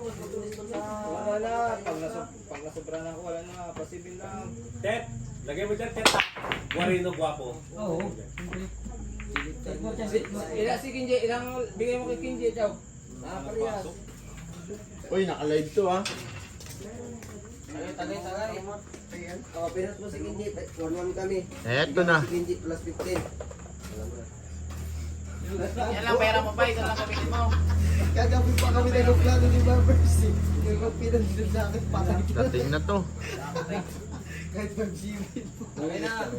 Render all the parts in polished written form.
Wala na. Pag nasobra na ako, wala na. Pasibil lang. Tet, lagay mo dyan, Tet. Guarino, guwapo. Oo. Si Kinji, ilang bigay mo kay Kinji, Chow? Parehas. Uy, naka-live to ha. Tagay. Pinat mo si Kinji, 1-1 kami. Eto na. Si Kinji plus 15. Yan lang pera mo pa, ito lang pamilya mo. Kagabi pa kami nag-plano ni Barbers eh. Yung pinag-doon sa akin patay. Dating na to. Kahit mag-gymit po. Okay na.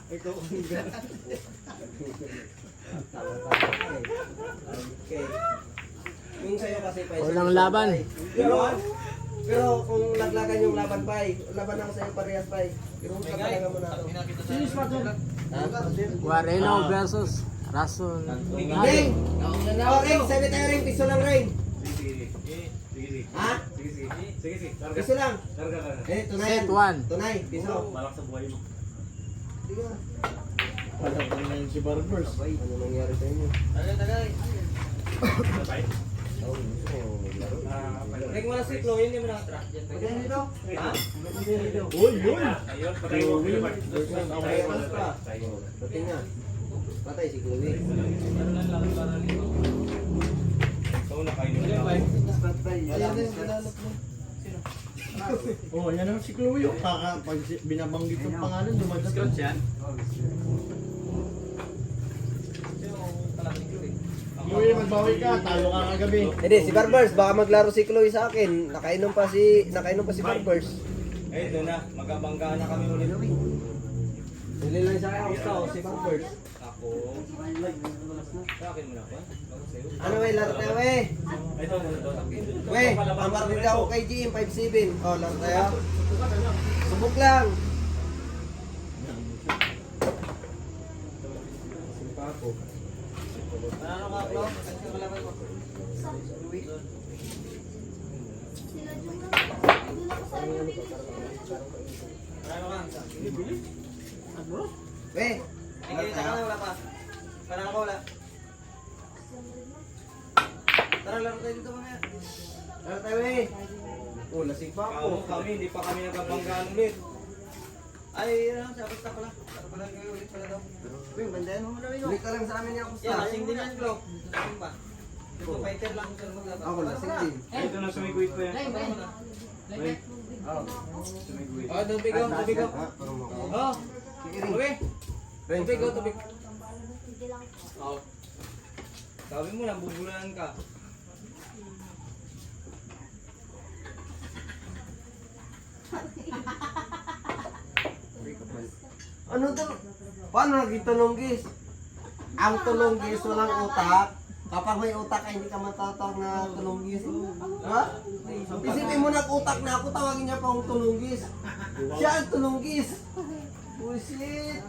Ikaw kung gano'n. Okay. Yung sa'yo kasi pa. Walang laban. Pero kung laglagan yung laban pa laban ako sa'yo parehas pa pero kung laglagan mo na ako. Sinis pa to. Guarino versus Rason. Ring! Oh, ring! Sabi tayo ring! Piso lang ring! Ha? Sige. Piso lang! Karga. Tunay Set yan. 1. Tunay, piso. Malak sa buhay mo. Sige. Wala pa na yun si Barbers. Ano nangyari sa inyo? Tagay. Sabay? Ring mo na si Chloe, hindi mo nakatrack dyan. Pwede nito? Ha? Uy, yun! Ayun, patay mo. Patay pa. Patay nga. Patay si Chloe. Ikaw na kayo nila. Patay. Ayan na yung ginalap mo. Oh, yan ang si Chloe. Pag binabanggit yung pangalan, dumadating. yan? Chloe, magbawi ka. Talo ka kagabi. Hindi, si Barbers, baka maglaro si Chloe sa akin. Nakainom pa si Barbers. Eh, doon na. Magabangga na kami ulit. Huli lang sa akin ako si Barbers. Ako. Sa akin mo na ba? Ano we, laro tayo we? Ito, muna doon. We, pamar din ako kay GM 5-7. Oh, laro tayo. Subok lang. Simpako. Ano ka, bro? Kasi yung kalaban mo. Ano ka? We, Ay, laro kita ka tayo. na, wala pa. Parang ako wala. Tara, laro tayo dito mamaya. Laro tayo we. Oh, lasing pa ako. Kami, hindi pa kami nagabanggaan ulit. Ay, ano, sa basta pala. Tara pala kayo ulit pala daw. We, bandayan mo muna we. Ulit ka lang sa amin yung Yan, lasing din yan, bro. Lasing ba? Ito, fighter lang sila maglaban. Ako lasing din. Ito na sumiguit ko yan. Oh, tubig ako, tubig ako. Oh, tubig. Tubig ako, tubig. Oh. Sabi mo, nabubulanan ka. Ano to? Paano naging tulunggis? Ang tulunggis walang utak. Kapag may utak ay hindi ka matatawag na tulunggis. Ha? Isipin mo nag-utak na ako, tawagin niya pa akong tulunggis. Siya ang tulunggis. Bullshit.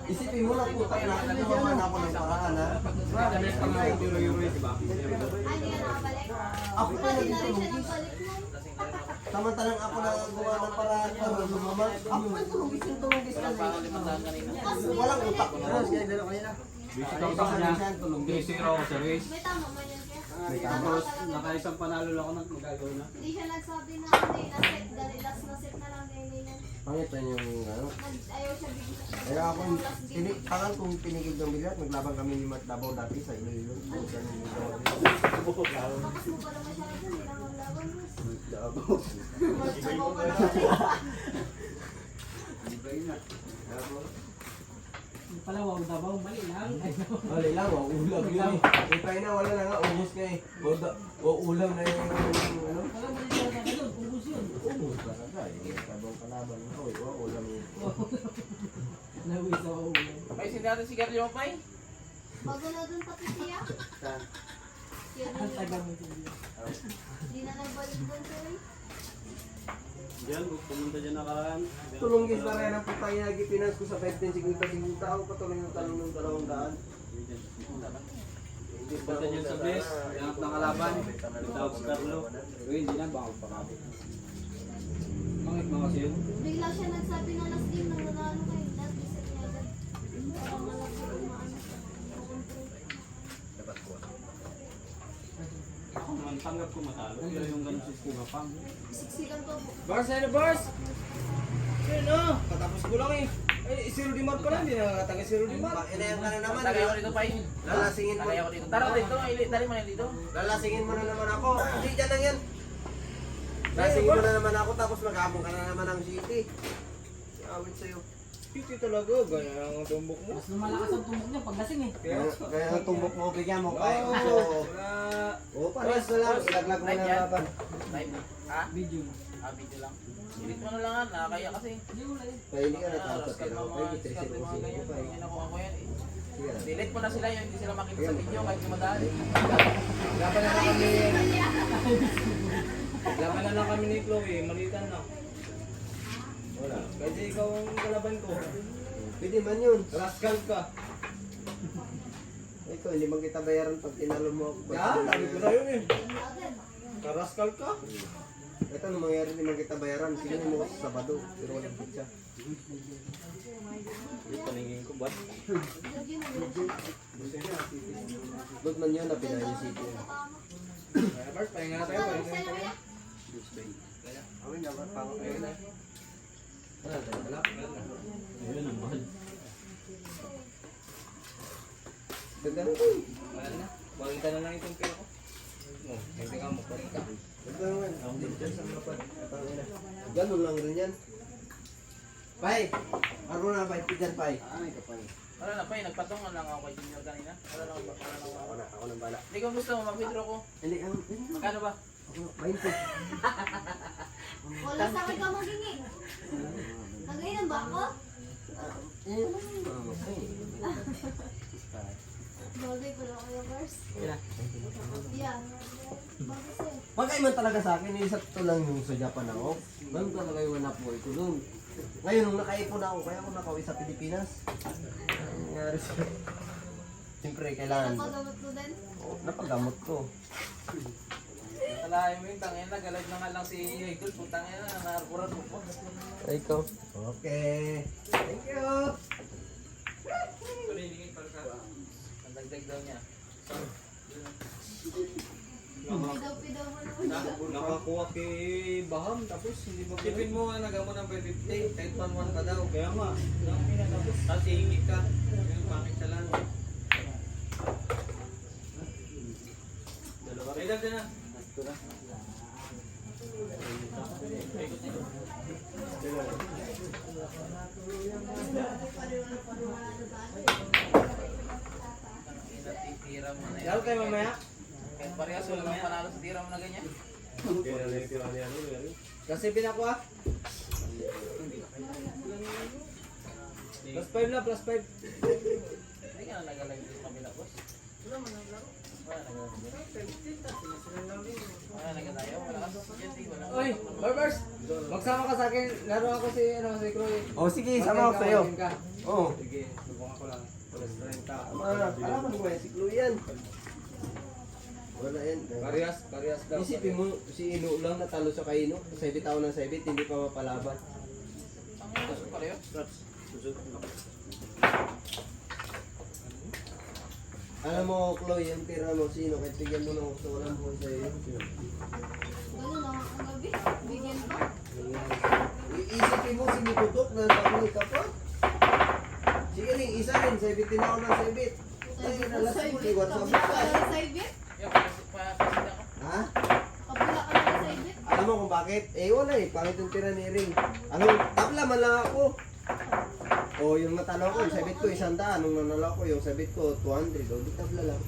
Isipin mo nag-utak na ako, nagawa na ako ng paraan ha. Ako pa naging tulunggis. Samantalang ako nagawa ng paraan para lumamang. Ako pa yung tulunggis kasi. Walang utak. Busy raw ako sa race. May tama man yan kaya. Tapos nakaisang panalo lang ako magagawa na. Hindi siya nagsabi na ano eh, na-set, dahil last na set na lang ganyan yan. Pangit na yung ano. Ayaw siya bigla. Kaya ako, tangan kung pinigil ng bigat, naglaban kami ni Matt Davao dati sa Iloilo. Lakas mo pala masyado, hindi lang ang laban mo. Davao. Magsama ka na. Pala, wag dabaw, mali lang. Wala lang, ulam yun eh. Tayo na, wala na nga, ubus nga eh. Ulam na yung ano. Wala, mali lang na doon, ubus yun. Ubus talaga eh. Tabang kalaban ko eh. Ulam yun. Nawi sa ulo. Ay, sindi natin sigarilyo mo pa eh. Bago na dun pati siya. Siya Ang din tagal yun. mo siya. Hindi na nagbalik dun siya eh. Diyan, pumunta dyan nakaraan. Tulunggis na rin ang putay na gipinas ko sa 15-50 ako patuloy ng tanong ng 200. Punta dyan sa base, yanap ng kalaban. Tawag si Carlo. Uy, hindi na, baka pakapit. Bakit mga kasi yun? Bigla siya nagsabi na last game nang nanalo kayo. Dati set niya agad. Parang malaki yung maano. Ang tanggap ko matalo. Pero yung ganun si Kuga Pang. Siksikan ko po. Bars, ano bars? Sino? Katapos ko lang eh. Ay, si Rudy Mar pala, hindi nakakatangay si Rudy Mar. Inayan ka na naman. Tagay ako dito, Pai. Lalasingin mo. Tagay ako dito. Tara dito, dali mo na dito. Lalasingin mo na naman ako. Hindi dyan lang yan. Lalasingin mo na naman ako tapos mag-abong ka na naman ng city. Awit sa'yo. Cute talaga, gaya ang tumbok mo. Mas lumalakas ang tumbok niya pag lasing eh. Kaya ang tumbok mo, bigyan mo. Kaya Oo. so, Wala. pares na lang. Ilaglag mo na laban. Live na. Ha? Video na. Video lang. Edit mo na lang ha. Nakakaya kasi. Hindi mo na yun. Kaya hindi ka natakot sa Rascal tira. mga Kaya mga itrisin mga mo ganyan. siya. Hindi nakuha ko yan eh. Sige na. Delete mo na sila yun. Hindi sila makita sa video kahit dumadali. Laban na lang kami. Laban na lang kami ni Chloe, malitan na. Wala. Kasi ikaw ang kalaban ko. Pwede man yun. Rascal ka. Ikaw, hindi man kita bayaran pag tinalo mo ako. Yan, sabi ko na yun eh. Karaskal ka. Ito, nung mangyari hindi man kita bayaran. Sino mo sa Sabado. Pero walang pizza. Paningin ko ba? Good man yun na pinahin city. Kaya Bars, pahinga na tayo. Pahinga na tayo. Awin na ba? Pangakain na. Wala. Ayun naman. Ganda na. Wala na. Balikan na lang itong pera ko. Hindi ka mo. Balikan. Ganda naman. Hindi dyan sa kapag. Pangakain na. Ganun lang rin yan. Pai! Aro na, Pai. Pidyan, Pai. Wala na, Pai. Nagpatungan lang ako kay Junior kanina. Wala lang ako. Ako na, ako nang bala. Hindi ko gusto mo, mag-withdraw ko. Hindi, ang... Magkano ba? Ako na, 20. Wala sa akin ka maghingi. Nagainan ba ako? Bagay ko lang kayo, Bars. Yeah. Bagay sa'yo. Pagkay man talaga sa akin, isa to lang yung sa Japan ako. Ganun talaga yung anak ko ito doon. Ngayon, nung nakaipon ako, kaya ako nakauwi sa Pilipinas. Ang nangyari sa... Siyempre, kailangan... Napagamot mo din? Oh, napagamot ko. Kalahin mo yung tangin na. Galag na nga lang si Hegel. Putang ina na. Nakakuran mo po. Ay ko. Okay. Thank you. Ang dagdag daw niya. Pidaw-pidaw mo naman. Nakakuha kay Baham, tapos hindi mo... Tipin mo nga, nagamo ng 550, kahit 1-1 ka daw. Kaya nga, tapos hihingi ka. Yung bakit ka lang. Dalawa rin. Ay, na. Titira mo na yan. Lalo tayo mamaya. Kahit parehas wala nang panalo sa tira mo na ganyan. Kaya na yung tira niya. Ano yan? Kasi pinakuha. Plus 5 na, plus 5. Hindi ka na nag-alive sa kabila, boss. Wala naglaro. Wala nagatayo. Wala ka sa suggesti. Wala. Oy, Barbers! Magsama ka sa akin. Laro ako si Chloe. Oh, sige, sama ako sa'yo. Ka. Oo. Sige, subukan ko lang. Plus 30. Alaman mo yan, si Chloe yan. Wala yan. Parehas daw. Isipin mo, si Ino lang natalo sa Kaino. Sa bitaw ng sabit, hindi pa mapalaban. Ang gusto ko pareho. Alam mo, Chloe, yung tira mo, sino? Kahit bigyan mo ng gusto, walang buhay sa'yo. Ganun lang ang gabi. Bigyan pa. Iisipin mo, sinitutok na nakulit ka pa. Sige rin, isa rin, sabit din ako ng sabit. Ay, nalasing mo, iwan sa Kabila ka mukha. lang sa ibit. Yung pasit ako. Ha? Kabila ka lang sa ibit. Alam mo kung bakit? Eh, wala eh, pangit yung tira ni Ring. Ano, tabla man lang ako. O, yung natalo ko, yung sabit ko, 100. Nung nanalo ko, yung sabit ko, 200. O, di tabla lang.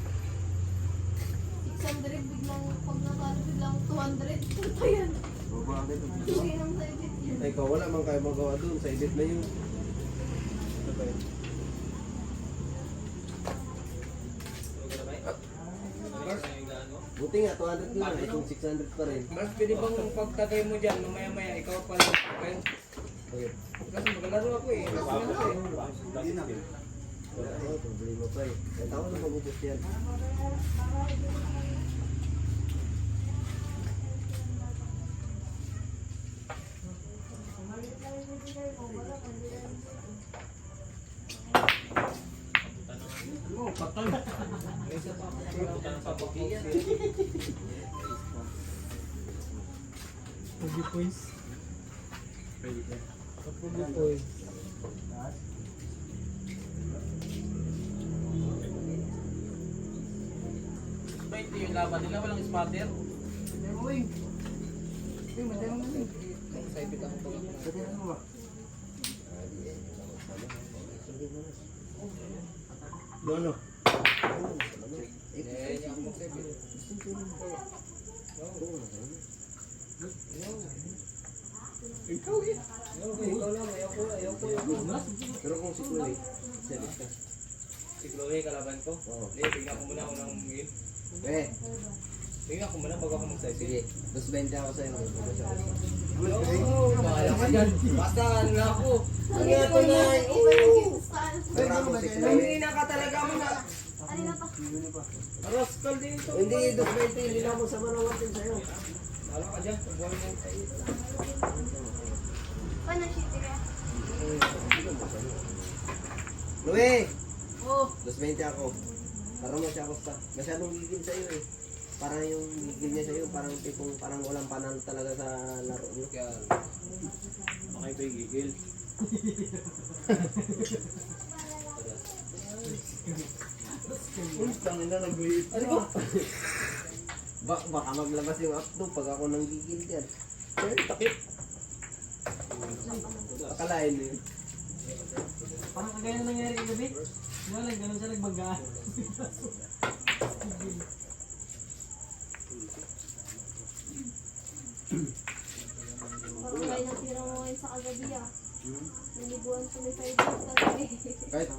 600 biglang pag natalo biglang 200. Ito yan. O, bakit? Hindi lang sa ibit yan. Ay, ikaw, wala man kayo magawa dun. Sa ibit na yun. Ano ba yun? Buti nga, 200 lang. Itong 600 pa rin. Bars, pwede bang pagtagay mo dyan, mamaya-maya, ikaw pa lang. Okay? Okay. Kasi maglalaro ako eh. Wala ako, problema pa eh. Kahit ako na magubos yan. patay. Pwede points. Pwede ka. Pwede points. Ba ito yung laban nila, walang spotter? Dono. Ikaw eh. Pero kung si Chloe, selis ka. Si Chloe, kalaban ko. Hindi, tingnan ko muna unang game. Eh, Tingnan ko muna bago ako mag-side. sige. 220 ako sa'yo. Bahala ka dyan. Basta ano na ako. Ang yato na. Pero ako si Chloe. Nangina ka talaga mo na. Kanina pa. Rascal dito. Hindi, 220. Hindi na mo sama ng natin sa'yo. Bahala ka dyan. Buhay mo. Paano siya tira? Chloe! Oh. 220 ako. Para mo siya ako sa... Masyadong gigil sa'yo eh. Parang yung gigil niya sa'yo, parang tipong parang walang panalo talaga sa laro niyo. Kaya, Baka ito yung gigil. Uy, tangin na nag-uwi. Baka maglabas yung updo pag ako nang gigil dyan. Eh, takip. Akalain mo yun. Parang kagaya na nangyari kagabi. Wala, ganun siya nagbagaan. Parang may natira mo ngayon sa kagabi ah. Nalibuan ko may 5 days kagabi. Kahit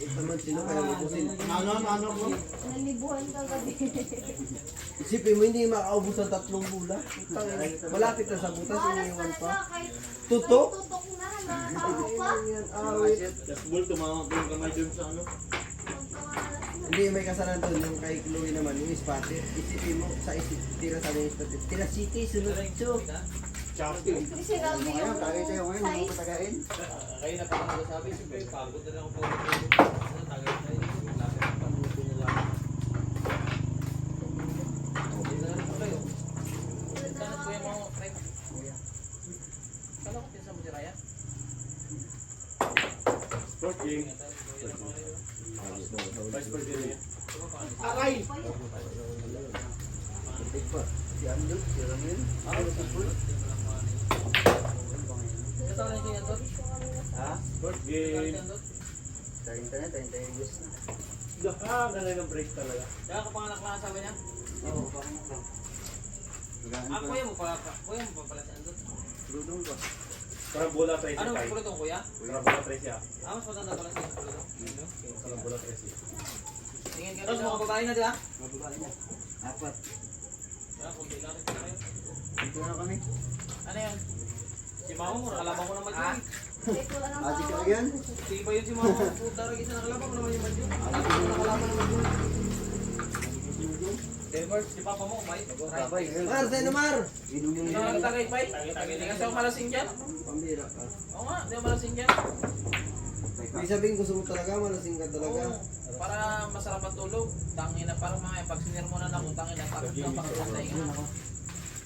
ito man sino kaya lupusin. Ano ko? Nalibuan kagabi. Isipin mo hindi makaubos ng 3 bula. Malapit na sa butas, Malas iniwan talaga pa. kahit Tutok? tutok na, nakatawag pa. Yan, awit. Gasbol, tumawag yung kamay dun sa ano. Magkamalas na. Hindi, may kasalanan doon. Yung kay Chloe naman, yung spate. Isipin mo, tira sa yung spate. Tira city, sunod ito. Chapter. Kasi grabe yung size. kayo na parang nagsasabi, siyempre, pagod na lang ako po. Ano, tagay na yun. Lapit na pamuto nila. Okay na lang po kayo. Sana po yung mga friend. Kala ko pinsa mo si Ryan? Sport game. Vice President yan. Aray! Si Andrew, si Ramil. Kasama na yung Andot? Ha? Sport Kasama game. na Andot? Sa internet, 30 years na. Ganun ng break talaga. Kaya kapanganak lang sabi niya? Oo, bakit na? Kuya mo pa pala si Andot. Dudong ka. Parang bola 13 Ano, tayo. pulutong kuya? Parang bola 13 siya. Mas matanda pala si pulutong. Parang bola 13. Tingin ka sa mga babae na di ba? Mabuhay na. 4. Kaya kung di natin tayo. Dito na kami. Ano yan? Si Mamo mo, nakalaban ko naman yun. Kahit wala nang Ati ka tawag. yan? Si iba yun si Mamo. Puta rin isa nakalaban ko naman yung Madyo. Denver, si Papa mo, Mike. Mar, sa'yo na Mar! Hindi ka nagtagay, Mike. Hindi kasi ako malasing dyan. Pambira ka. Oo nga, hindi ako malasing dyan. Ibig sabihin gusto mo talaga, malasing ka talaga. Oo, para masarap ang tulog. Tangin na parang mga pag sinirmonan ako, tangin na takot ka pakatay nga ako.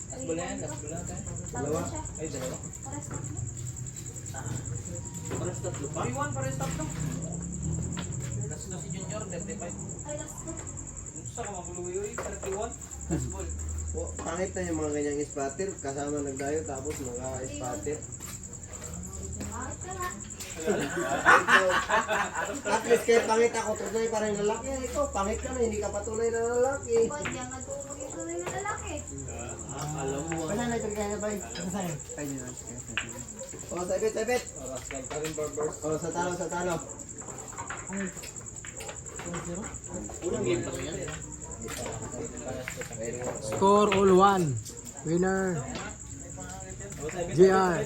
Last ball na yan, last ball na tayo. Dalawa? Siya. Ay, dalawa. Pares na. Pares tatlo pa? 3-1, pares tatlo. Last na si Junior, 35. Ay, last na. Gusto ka maguluwi, 31. Last ball. O, pangit na yung mga ganyang spatter, kasama nagdayo tapos naka-spatter. Bakit ka nga? At least kahit pangit ako, tunay pa rin lalaki. Ikaw, pangit ka na, hindi ka patunay na lalaki. Ba't yan nagtulog yung tunay na lalaki? Alam mo. Kaya na ito kaya ba? O, sabit. Rascal pa rin, Barbers. O, sa talo. Unang game lang yan. Score all 1. Winner. JR.